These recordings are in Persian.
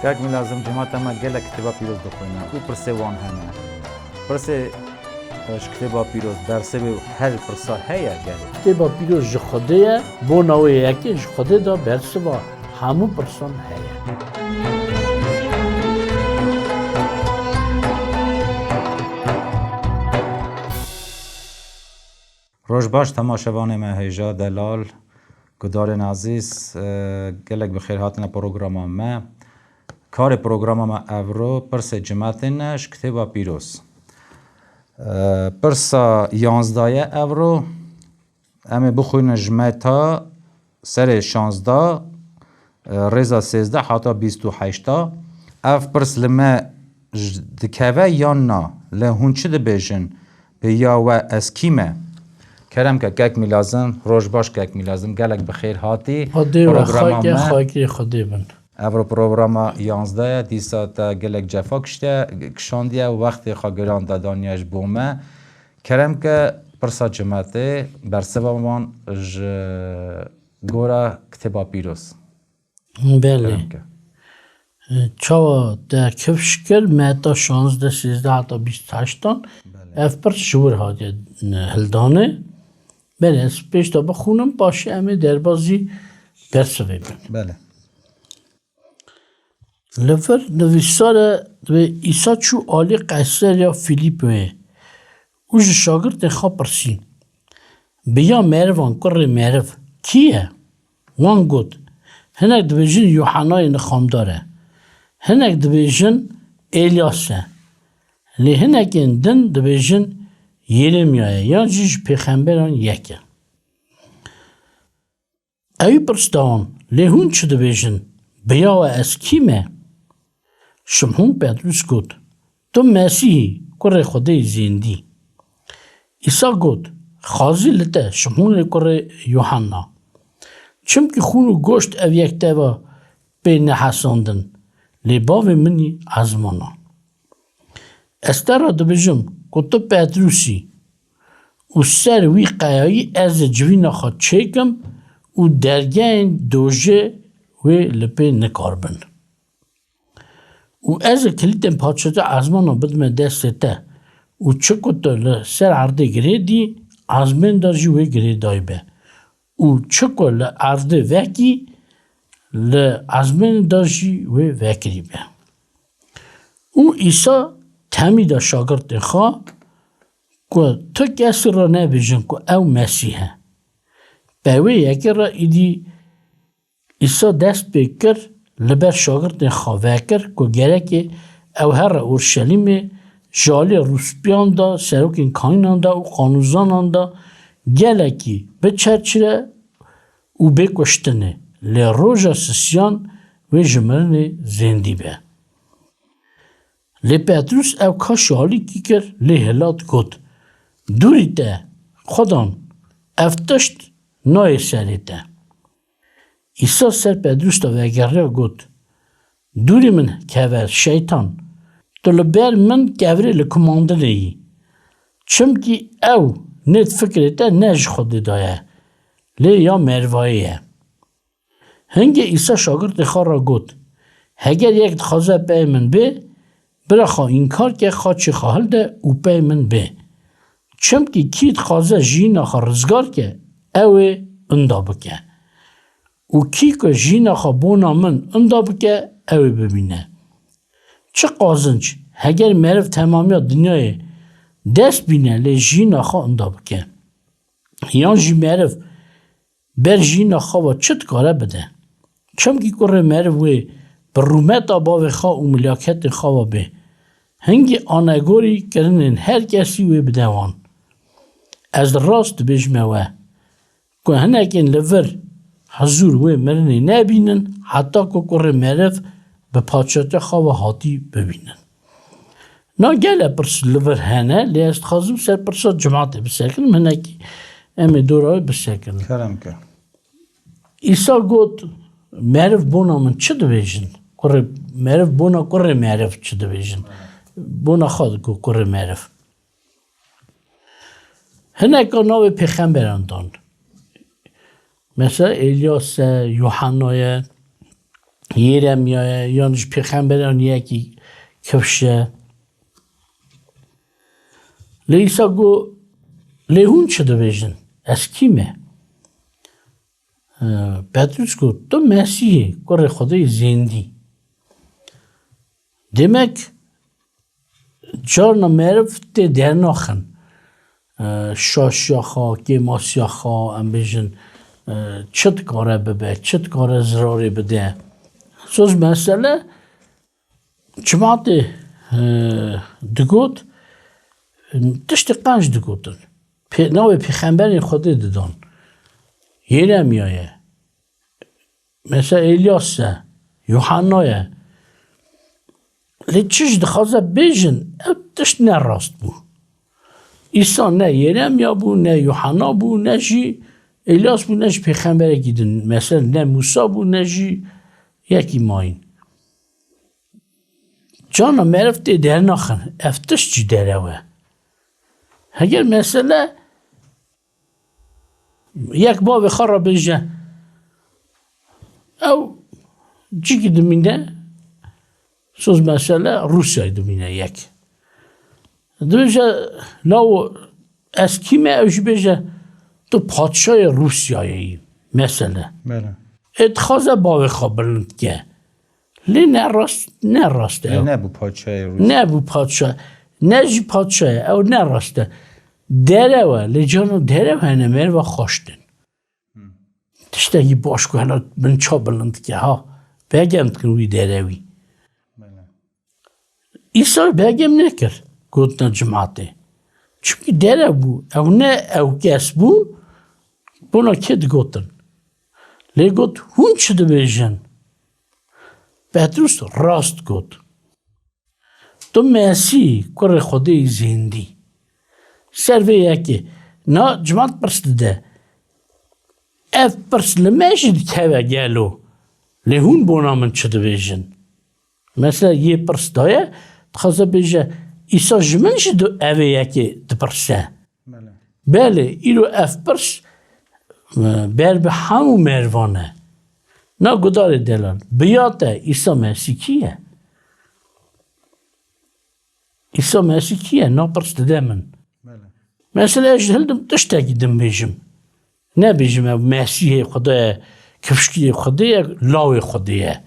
یک می لازم جماعت ما گله کتابا پیروز بخونه او پرسه وان همه پرسه کتابا پیروز درسه به هر پرسا هیا گله کتابا پیروز جخوده بو نوی یکی جخوده دا برسه با همو پرسان هیا روش باش تماشاوان ما هیجا دلال گدار عزیز گلک بخیر هاتنا پروگرام ما کار پروگرام ما افرو پرس جماعتنش کتابا پیروز پرسا 11 افرو اما بخوین جمعتا سر 16 رزا 13 حتی 28 اف پرس لما دکوه یا نا لهون چه دبیجن به یا و از کیمه کرم که کک می لازم روش باش کک می لازم گلک بخیر هاتی خودی و خاکی خودی بند افرو پروگرام 11 دیسا تا گلک جفا کشاندیه و وقتی خواگران دادانیش بومه کرم که پرسا جماعته برسبا من گورا کتابا پیروز بله چاوا در کفش کل مهتا 16 13 حتی 28 اف پر شور هاتی هلدانه بله از پیش تا بخونم باشه امه دربازی برسوه بند بله لفر نویسار ایسا چو آلی قیصر یا فیلیپوه اوش شاگرد خواه پرسی بیا مروان کر مرو کیه؟ وان گود هنک دبیجن یوحنای نخامداره هنک دبیجن الیاسه لی هنک دن دبیجن یرمیایه یا جیش پیغمبران یکه اوی پرستان لی هون چه دبیجن بیا و از کیمه؟ شمهون پتروس گود تو مسیحی کره خدای زندی ایسا گود خازی لته شمهون کره یوحنا چم که خون و گوشت او یک توا به نحساندن لیباو منی ازمانا استر را دبجم که تو پتروسی و سر وی قیایی از جوینا خواد چیکم و درگه دوژه و لپه نکاربن و از کلیتم پادشده ازمانا بدم دسته ته و چکو تو لسر عرده گریدی ازمین دارجی و گریدای به و چکو لعرده وکی لازمین دارجی و وکری به او ایسا تمیدا شاگرد خواه که تو کسی را نبیجن که او مسیحه باوی یکی را ایدی ایسا دست بکر لبر شاگرد خواه وکر که گره او هر اورشلیم جالی روسپیان دا سروکین کاینان دا و قانوزانان دا گله کی به چرچره و بکشتنه لی روژا سسیان و جمرن زندی به لی پتروس او کاش حالی کی کر لی هلات گود دوری ده خودان افتشت نای سری ده ایسا سر پتروس دا وگره گود دوری من که شیطان تو لبر من گوری لکمانده ای چمکی او نت فکرته نج خود دایه لی یا مروایه هنگه ایسا شاگرد خواه را گود هگر یک خواه پی من به برا خواه این کار که خواه چی خواهل ده او پی من به چمکی کید خواه جینا خواه رزگار که او اندا بکه او کی که جینا خواه بونا من اندا بکه او ببینه چه قازنچ هگر مرف تمامی دنیای دست بینه لی جینا خواه اندا بکه یان جی مرف بر جینا خواه چت کاره بده چمکی کره مرف وی بر رومت آباو خواه و ملیاکت خواه به هنگی آنگوری کرنن هر کسی وی بدوان از راست بجمه و که هنگین لور حضور وی مرنی نبینن حتی که کره مرف به پادشات خواه حاتی ببینن نا گله پرس لور هنه لی است خازم سر پرسا جماعت بسکن منکی امی دورای بسکن کرم که ایسا گود معرف بونا من چه دویجن کره معرف بونا کره معرف چه دویجن بونا خواد گو کره معرف هنکا ناو پیغمبران دان مثلا الیاس یوحنای Yeremya'ya yanlış peygamberin yeki kevşe. Leysa go lehun çıdı bejin. Eskime. Petrus go to Mesih kore Xodayı zindi. Demek جان مرفت در نخن شاشاخا گماسیاخا ام بیشن چت کاره ببه چت کاره زراری بده سوز مسئله جماعت دگوت تشت قنج دگوتن نوی پیغمبری خودی دادن یرمیایه مثلا الیاسه یوحنایه لیچش دخوازه بیجن تشت نه راست بو عیسی نه یرمیا بو نه یوحنا بو نه جی الیاس بو نه جی پیغمبره گیدن مثلا نه موسی بو نه جی یکی ماین جانا مرفت در نخن افتش جی دروه اگر مثلا یک باب خرا بیجه او جی گیدمینه سوز مسئله روسیای دمینه یک دویجه لاو از کیمه اوش بیجه تو پادشای روسیایی مثلا بله اتخاذه باوی خوابلند که لی نه راسته نه بو پادشای روس نه بو پادشای نه جی پادشای او نه راسته دروه لی جانو دروه هنه مر و خوشتن تشتگی باش که هنه من چا بلند که ها بگمد کنوی دروی عیسی بگم نکرد گفتن جماعته چونکه دره بو او نه او کس بو بنا کد گفتن لی گفت هون چه دو بیجن پتروس راست گفت تو مسیح کره خدای زندی سروی یکی نا جماعت پرست ده اف پرست لمشید که گلو لی هون بنا من چه دو بیجن مثلا یه پرست دایه تخوزه بیجه ایسا جمن شدو اوه یکی دپرسه بله ایلو اف پرس بر به همو مروانه نا گدار دلان بیاته ایسا مسیح کیه ایسا مسیح کیه نا پرس دده من مثلا اجهلدم تشتاکی دم بیجم نه بیجم مسیح خدای کفشکی خدای لاوی خدایه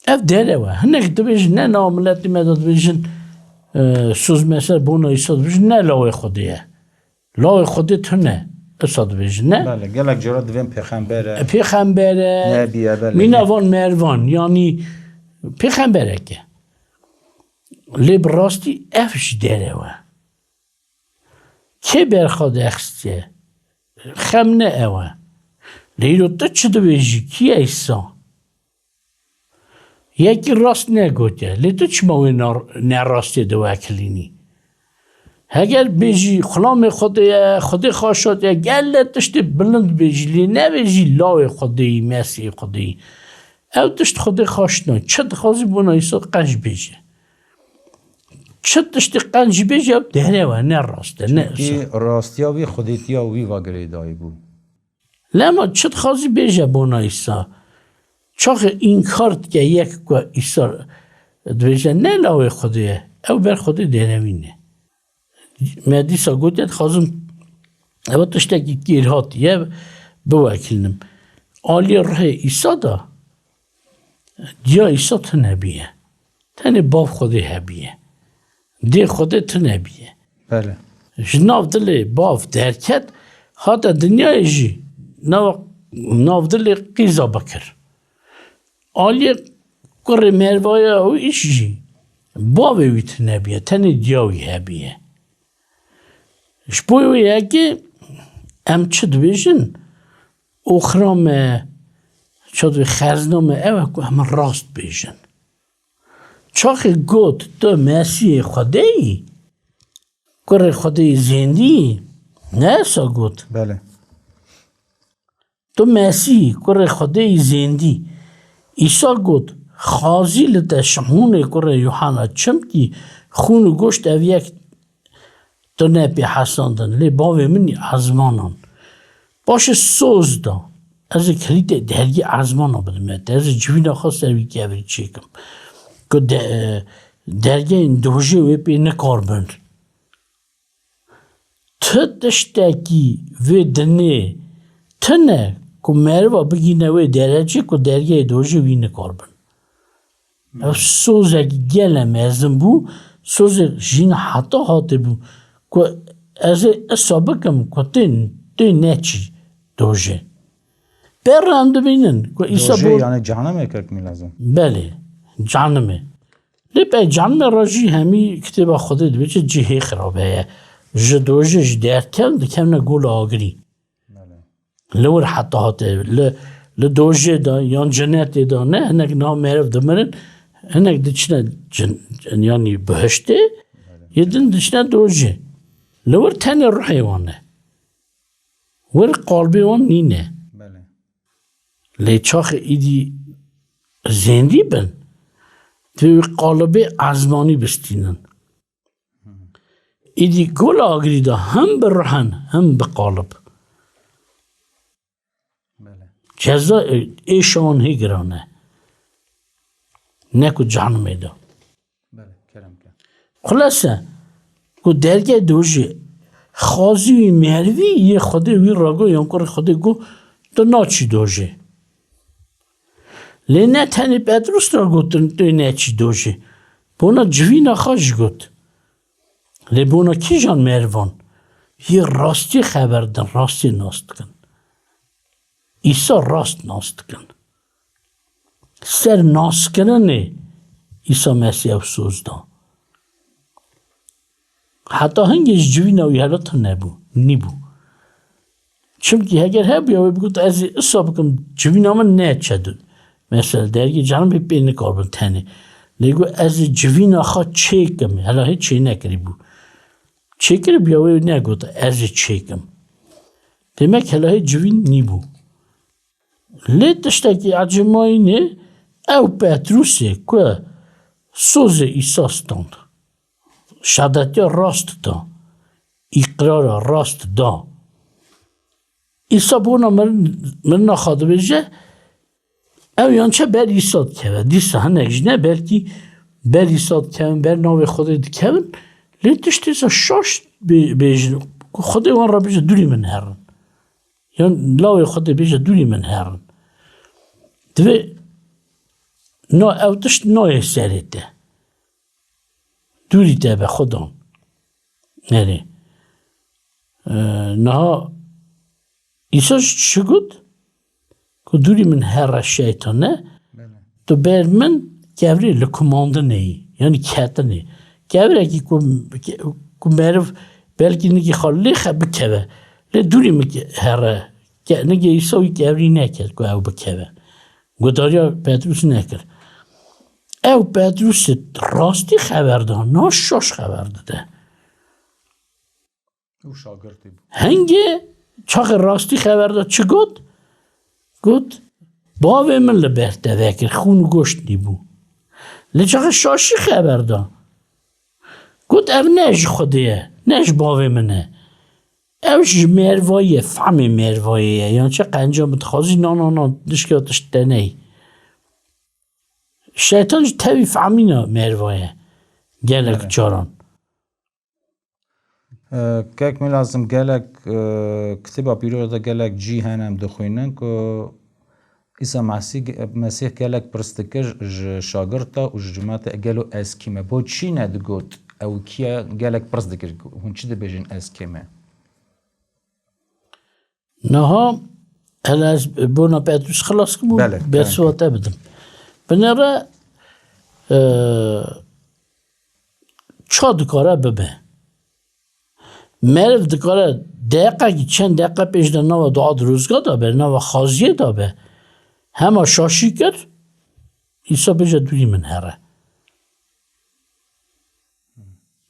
اف دروه هنک دبیجن نه ناملتی مداد بیجن سوز مثلا بونا ایساد بیجن نه لاوی خودیه لاوی خودی تو نه ایساد بیجن نه بله گلک جرا دویم پیغمبره نبیه بله مینوان مروان یعنی پیغمبره که لیب راستی افش دروه که برخواد اخسته خم نه اوه لیلو تو چه دو بیجی کیه ایسا یکی راست نگوته لی تو چماوی نراستی دو اکلینی اگر بیجی خلام خودی خواشد یا گله تشتی بلند بیجی لی نه بیجی لاوی خودی مسیح خودی او تشت خودی خواشد نه چه دخوازی بونا ایسا قنج بیجی چه تشتی قنج بیجی او دهره و نه راسته نه راستیاوی خودیتیاوی واگره دایی بود لما چه دخوازی بیجی بونا ایسا چاخ این کارت که یک که ایسا دویجه نه لاوی خودیه او بر خودی دینوینه مدیسا گوتید خوازم او تشتکی گیرهاتیه بوکلنم آلی راه ایسا دا دیا ایسا تو نبیه تنی باب خودی هبیه دی خودی تو نبیه بله جناف دلی باب درکت حتی دنیای جی ناف دلی قیزا بکر آلی کره مروایه او ایشی باوی ویت نبیه تنی دیاوی هبیه شبوی یکی ام چه دویجن اخرام چه دوی خرزنامه اوه که هم راست بیجن چاخی گوت تو مسیح خدایی کره خدای زندی نه سا گوت بله تو مسیح کره خدای زندی ایسا گوت خازی لده شمونه کره یوحنا چم کی خون و گوشت او یک تو نپی حساندن لی باوی منی ازمانان باشه سوز دا از کلیت درگی ازمان ها بدم از جوینا خواست سروی گوری چیکم که درگی این دوژه و پی نکار بند تدشتاکی و دنه تنه که مروا بگینه و درجه که درگی دوژه وی نکار بند سوزه گلم ازم بو سوزه جین حتا حاطه بو که از سابقم که تین نچی دوژه برند بینن که ایسا دوژه بود یعنی جهنم کرد می لازم بله جانمه لپه جانم راجی همی کتاب خودت بیچه جهه خرابه جدوجه جدیت کم دکم نگول آگری لور حتی هاته لدوجه دا یان جنت دا نه هنگ نام معرف دمرن هنگ دچنه یعنی بهشته یدن دچنه دوجه لور تنی روحی وانه ور قلبی وان نینه لیچاخ ایدی زندی بن توی قالب ازمانی بستینن ایدی گل آگری دا هم به روحن هم به قالب جزا ایشان هی گرانه نکو جهنمه دا خلاصه که درگه دوژه خازی و مهروی یه خوده وی راگو یانکار خوده گو تو ناچی دوژه لینه تنی پدروس را گوتن توی نچی دوژه بونا جوینا خاش گوت لی بونا کی جان مروان یه راستی خبر دن راستی ناست کن ایسا راست ناست کن سر ناست کننه ایسا مسیح افسوس دان حتی هنگیش جوینا وی حالت نبو نیبو چونکه اگر هبی یا بگوت از ایسا بکن جوینا من نه چدود مثلا درگی جانم به پی نکاربن تنه لیگو از جوینا خواه چیکم حالا هیچ چی نکری بو چیکر بیاوی نگوت از چیکم demek حالا هیچ جوین نی بو لی تشتاکی عجمایی نه او پتروسه که سوز ایساستاند شهادتی راست دا اقرار راست دا ایسا بونا من نخواهد بجه او یانچه بر ایساد که دیسا هنگش نه بلکی بر ایساد که بر ناو خود که لیتش دیسا شاش بیجن خود وان را بیجه دوری من هرن یان لاو خود بیجه دوری من هرن دوی نا او تشت نای سریده دوری ده به خودم نره نها ایساش چه گود؟ که دوری من هر شیطانه تو بر من گوری لکمانده نی یعنی کهته نی گوری اگه که معرف بلکه نگی خالی خب بکوه لی دوری من هر نگی ایساوی گوری نکرد که او بکوه گداریا پتروس نکرد او پتروس راستی خبر ده ناشاش خبر ده او شاگردی بود هنگه چاق راستی خبر ده چه گود؟ گود باوی من لبرده وکر خون و گشت نیبو لچاق شاشی خبر ده گود او نش خوده نش باوی منه اوش مروایه فهمی مروایه یعنی چه قنجا متخوازی نه دشکاتش دنه شیطان تاوی فهمینا مروایه گلک چاران که می لازم گلک کتابا پیرو دا گلک جی هنم دخوینن که ایسا مسیح گلک پرستکر شاگرتا و جماعت گلو اسکیمه با چی ندگوت او کیا گلک پرستکر هون چی ده بیجن اسکیمه نها هل از بونا پتروس خلاص که بود برسواته بدم بنره چا دکاره ببه مرف دکاره دقیقه که چند دقیقه پیش در نوع دعا روزگاه دابه نوع خازیه دابه همه شاشی کرد ایسا بیجه دوری من هره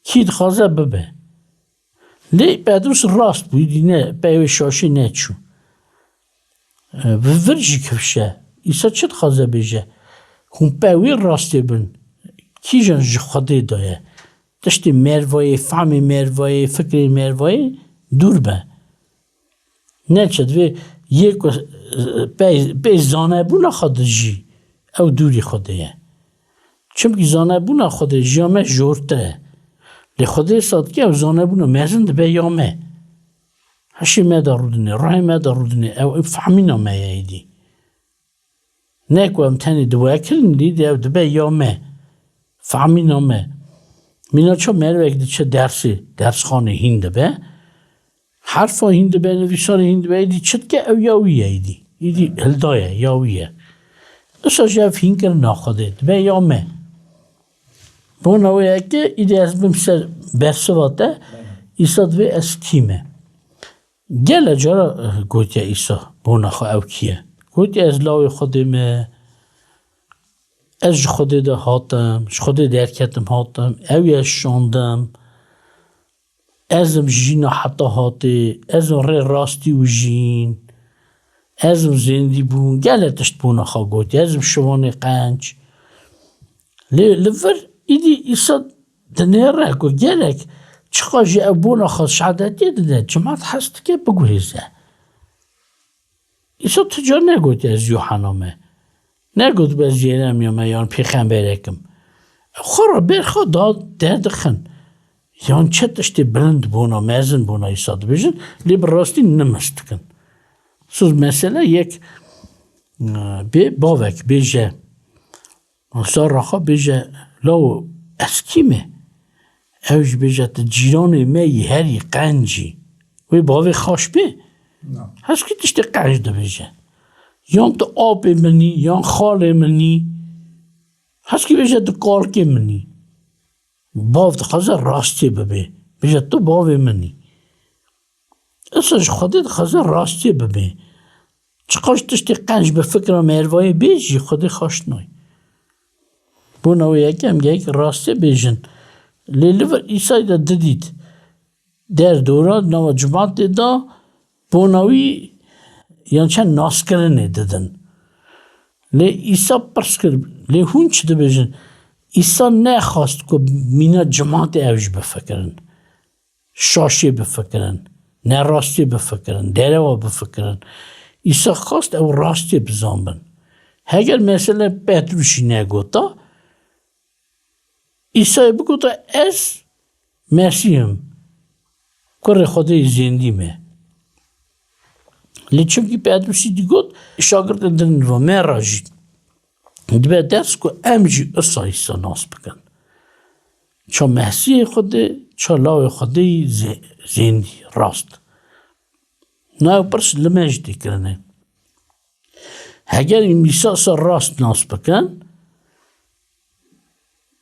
کید خوازه ببه لی پدروس راست بودی نه پیوی شاشی نه چون و ورجی کفشه ایسا چید خوازه بیجه هم پیوی راستی بن کی جان جی خوده دایه تشتی مروایی فهمی مروایی فکری مروایی دور به نه چد و یک به زانه بونا خود جی او دوری خوده چمکی زانه بونا خوده جیامه جورتره لی خوده ساد که او زانه بونا مزند به یامه هشی مدارودنه رای مدارودنه او فهمینا میایدی نکو هم تنی دوه کلن دیدی او دبه یامه فهمینا مینا چه مروک دی چه درس خانه هینده به حرفا هینده به نویسان هینده به ایدی چد که او یاویه ایدی هلدایه یاویه اصلا جاف هینکر ناخده دبه یامه بوناویه که ایدی از بمسر برسواته ایسا دوی از کیمه گله جارا گوتیا ایسا بوناخو او کیه گوتیا از لاوی خودمه از خودی ده هاتم خودی درکتم هاتم اوی شاندم ازم جینا حتی هاتی ازم ری راستی و جین ازم زندی بون گله تشت بوناخو گوتیا ازم شوانی قنج لور ایدی ایسا دنیره گو گلک چقا جی ابونا خواست شعدتی داده جماعت هست که بگویزه ایسا تجار نگوید از یوحنامه نگوید باز جیرم یا پیغمبرکم خورا برخوا داد دردخن یان چه تشتی بلند بونا مزن بونا ایسا دو بیشن لی براستی نمستکن سوز مثلا یک باوک بیجه سار رخوا بیجه لاو اسکیمه اوش بیجت جیران می هری قنجی وی باوی خوش بی هست که تشتی قنج دو بیجه یان تو آب منی یان خال منی هست که بیجت تو کارک منی باو تو خزه راستی ببی بیجت تو باوی منی اصلاش خودی تو خزه راستی ببی چقاش تشتی قنج به فکر مروای بیجی خودی خوش نوی بوناوی یکم یک راستی بیجن لیلور ایسای دا ددید در دوران نو جماعت دا بوناوی یان چند ناس کرنه ددن لی ایسا پرس کرد لی هون چه دا بیجن ایسا نخواست که مینا جماعت اوش بفکرن شاشی بفکرن نه راستی بفکرن دروا بفکرن ایسا خواست او راستی بزنبن هگر مثلا پتروشی نگوتا ایسای بگوتا از مسیحم کار خدای زندیمه لیچون که پتروشی دیگوت شاگرد دن و من راجید دبه درس که امجی اصا ایسا ناس بکن چا مسیح خدای چا لاو خدای زندی راست نه پرس لمجدی کرنه اگر این ایسا راست ناس بکن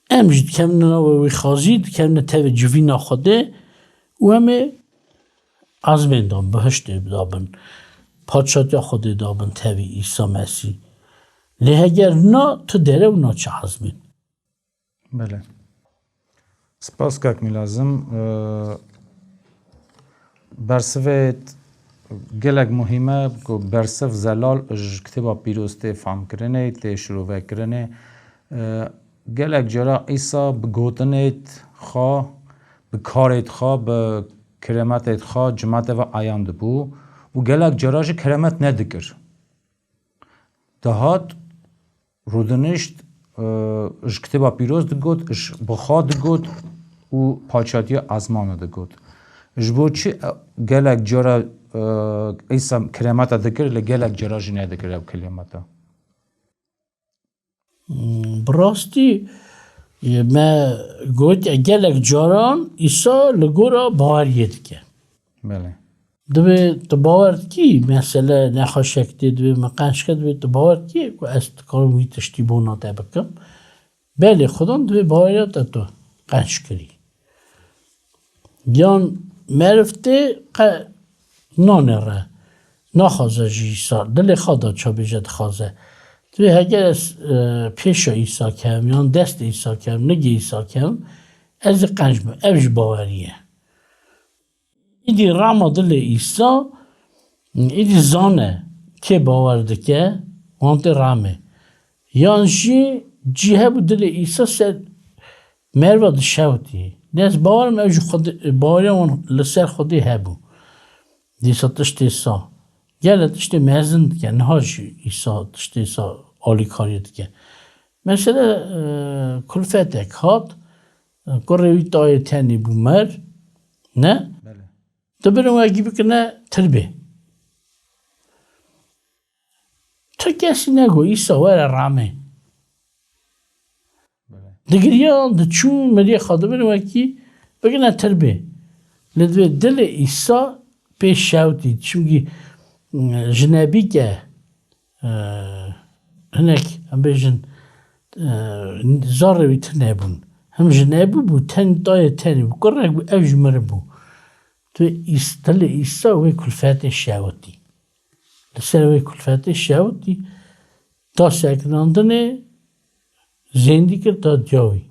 امجد کم نوی خازید کم نتوی جوینا خوده و همه عزمین دام بهشت دابن پادشاهی خوده دابن توی ایسا مسیح لی اگر نه تو داره و نه چه عزمین بله سپاس کاک میلازم برسویت گلک مهمه که برسف زلال کتابا پیروسته فهم کرنه تی شروع کرنه گلک جرا ایسا بگوتنیت خواه بکارت خواه بکرامتت خواه جماعت و آیاند بو و گلک جراش کرامت ندکر دهات رودنشت اش کتابا پیروز دگوت اش بخوا دگوت و پاچاتی ازمان دگوت اش بو چی گلک جرا ایسا کرامت دکر لگلک جراش ندکر او کلمتا براستی ما گوت گلک جاران ایسا لگورا باوریه دکه بله دبی تباور کی مثلا نخوشکتی دبی مقنش کرد دبی تباور کی که از کارم وی تشتیبونا تبکم بله خودم دبی باوریت تو قنش کری یان مرفته نانره نخوازه جیسا دل خدا چا بیجد خوازه توی اگر از پیش ایسا کم یا دست ایسا کم نگی ایسا کم از قنج اوش باوریه ایدی راما دل ایسا ایدی زانه که باورده که وانت رامه یانشی جیه بود دل ایسا سر مروا دشوتی نیز باورم اوش خود باوری اون لسر خودی هبو دیسا تشت ایسا گله تشتی مزن که نهاج ایسا تشتی ایسا آلی کاری دیگه مثلا کلفتک هات قروی تای تنی بومر نه دبرم اگه بکنه تربه تا کسی نگو ایسا وره رامه دگریان دچون مریه خاطر برم اگه بکنه تربه لذت دل ایسا پیش شوتی چونگی جنبی که هنک هم بیشن زاره بیت نبون هم جنبی بود تن دای تنی بود کرد بود اوج مر بود تو دل ایسا وی کلفت شوتی لسر وی کلفت شوتی تا سکناندنه زندگی کرد تا جایی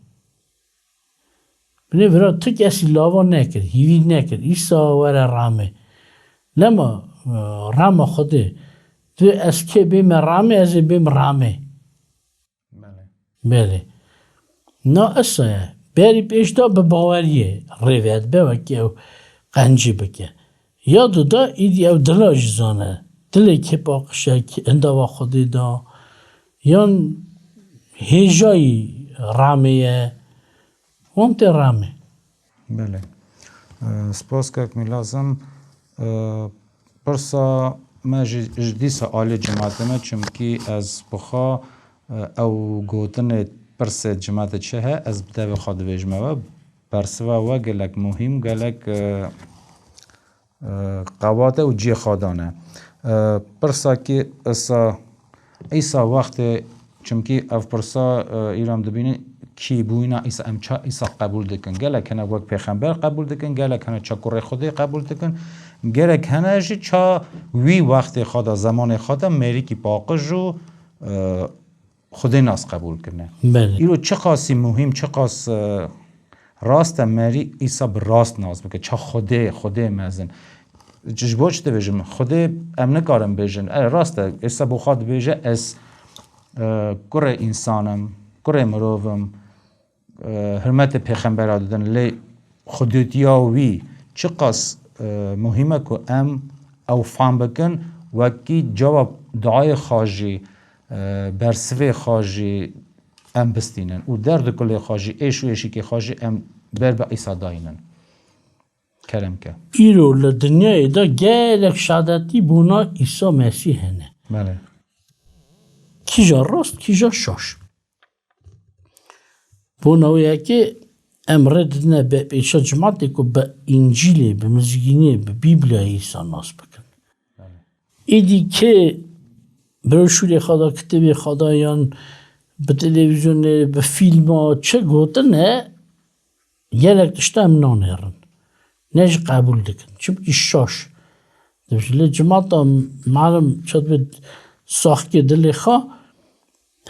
بنی برای تو کسی لاوا نکرد هیوی نکرد ایسا وره رامه لما رامه خوده تو از که بیم رامه از بیم رامه بله نه اصلا بری پیش دا به باوریه روید به وکی او قنجی بکه یادو دا ایدی او دلاج زانه دلی که باقشه که اندوا خودی دا یان هیجای رامه وانت رامه بله سپاس که لازم پرسا ما جدی سوال جماعت ما چمکی از بخا او گوتن پرس جماعت چه از بده خود ویجمه و پرسوا و گلک مهم گلک قواته و جی خادانه پرسا که ایسا وقت چمکی اف پرسا ایرام دبینه کی بوینا ایسا امچا ایسا قبول دکن گلک هنه وقت پیغمبر قبول دکن گلک هنه چا کره خودی قبول دکن گلک هنه جی چا وی وقت خدا زمان خدا میری کی باقش رو خودی ناس قبول کنه ایرو چه قاسی مهم چه قاس راست مری ایسا براست ناز بکن چا خودی مزن جبو چه بیجم خودی ام نکارم بیجن راسته ایسا بخواد بیجه از کره انسانم کره مروفم حرمت پیغمبر دادن لی خودیتیاوی چه قاس مهمه که ام او فهم بکن وکی جواب دعای خاجی برسوی خاجی ام بستینن و درد کل خاجی ایش و ایشی که خاجی ام بر با ایسا داینن کرم که ایرو لدنیای دا گلک شادتی بونا ایسا مسیح هنه بله کیجا راست کیجا شاش بوناویه که امر دنه به ایشا جماعتی که به انجیلی به مزگینی به بیبلیای ایسا ناس بکن ایدی که بروشوری خدا کتبی خدایان به تلویزیون به فیلم ها چه گوتنه گلک دشته هم نانهرن نج قبول دکن چون شاش دبشلی جماعت ها معلوم شد به ساخت دلی خواه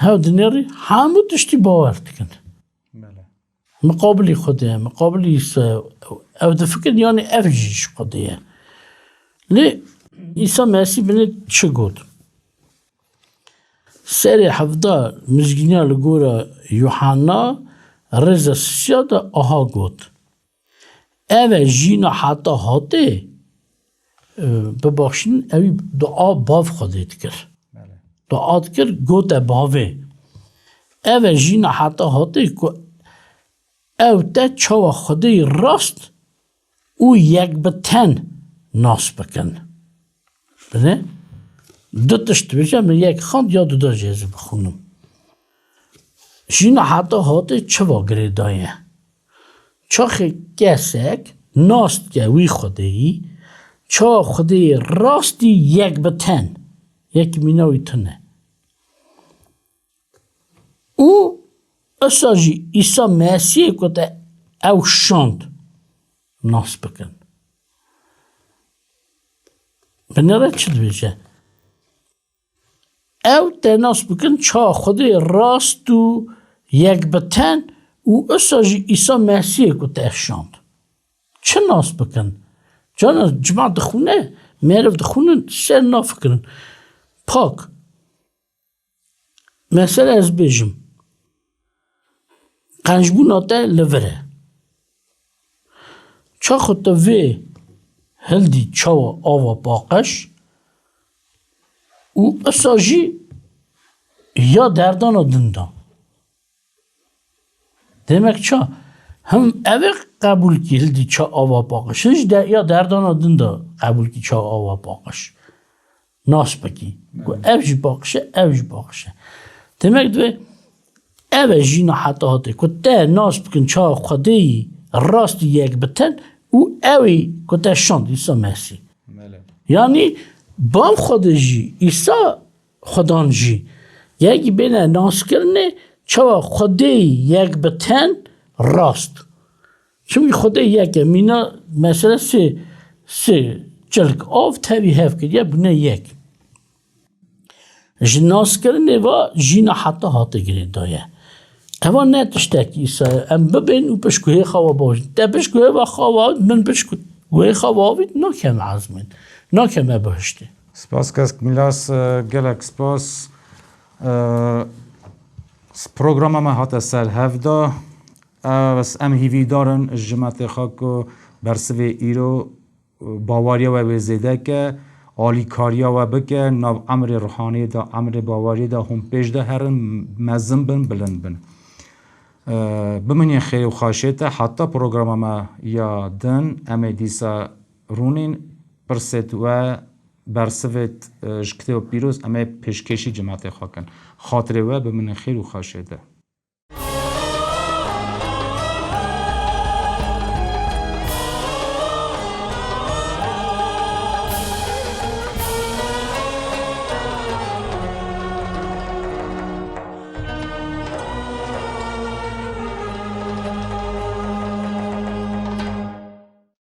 ها دنیاری همو دشتی باور دکن مقابلی خوده مقابلی ایسا او دفکر یعنی افجیش خوده لی ایسا مسیح بینه چه گود سری حفظه مزگینه لگوره یوحنا رزا سیاده آها گود اوه جینا حتی هاته ببخشین اوی دعا باف خوده دکر دعا دکر گوته باوه اوه جینا حتی هاته که او ده چاو خوده راست او یک بتن ناس بکن بله؟ دو تشت بشم یک خاند یا دو جیزه بخونم جینا حتی هاته چه واگره دایه چاخه کسک ناست که وی خوده ای چا خوده راستی یک بتن یک میناوی تنه او اساجی ایسا مسیح کده او شاند ناس بکن بنره چه دویجه او ده ناس بکن چا خوده راست و یک بتن او اساجی ایسا مسیح کده شاند چه ناس بکن جانا جماعت دخونه معرف دخونه سر نافکرن پاک مثلا از بیجم قنجبون آتا لوره چا خود تا وی هلدی چاو آوا باقش و اساجی یا دردان دندا demek ça hem evi kabul kildi ça ava bakışış da ya derdan dında kabul ki ça ava bakış nas peki bu evji bakışı demek de ev jina hatta hatta ku te nas pekin ça xadi rast yek beten u evi ku te şand İsa Mesih yani bam xadiji İsa xadanji yeki bene nas kirne ça xadi yek beten راست چون خدا یک مینا مثلا سه چلک آف تابی هف کرد یا بنا یک جناس کرنه و جینا حتی هاته گرید دایه اما نه تشتکی ایسا ام ببین و پشکوه خواه باید تا پشکوه و خواه من پشکوه خواه باید ناکم عزمین ناکم بهشته سپاس کسک میلاس گلک سپاس پروگرام ما هاته سر هفته بس ام هیوی دارن جماعت خاکو برسوی ایرو باوریا و وزیده که آلی کاریا و بکه ناو امر روحانی دا امر باوری دا هم پیش ده هرن مزم بن بلند بن بمنی خیر و خاشیته حتی پروگرام ما یا دن ام دیسا رونین پرست و برسویت جکته و پیروز ام پیشکشی جماعت خاکن خاطره و بمنی خیر و خاشیته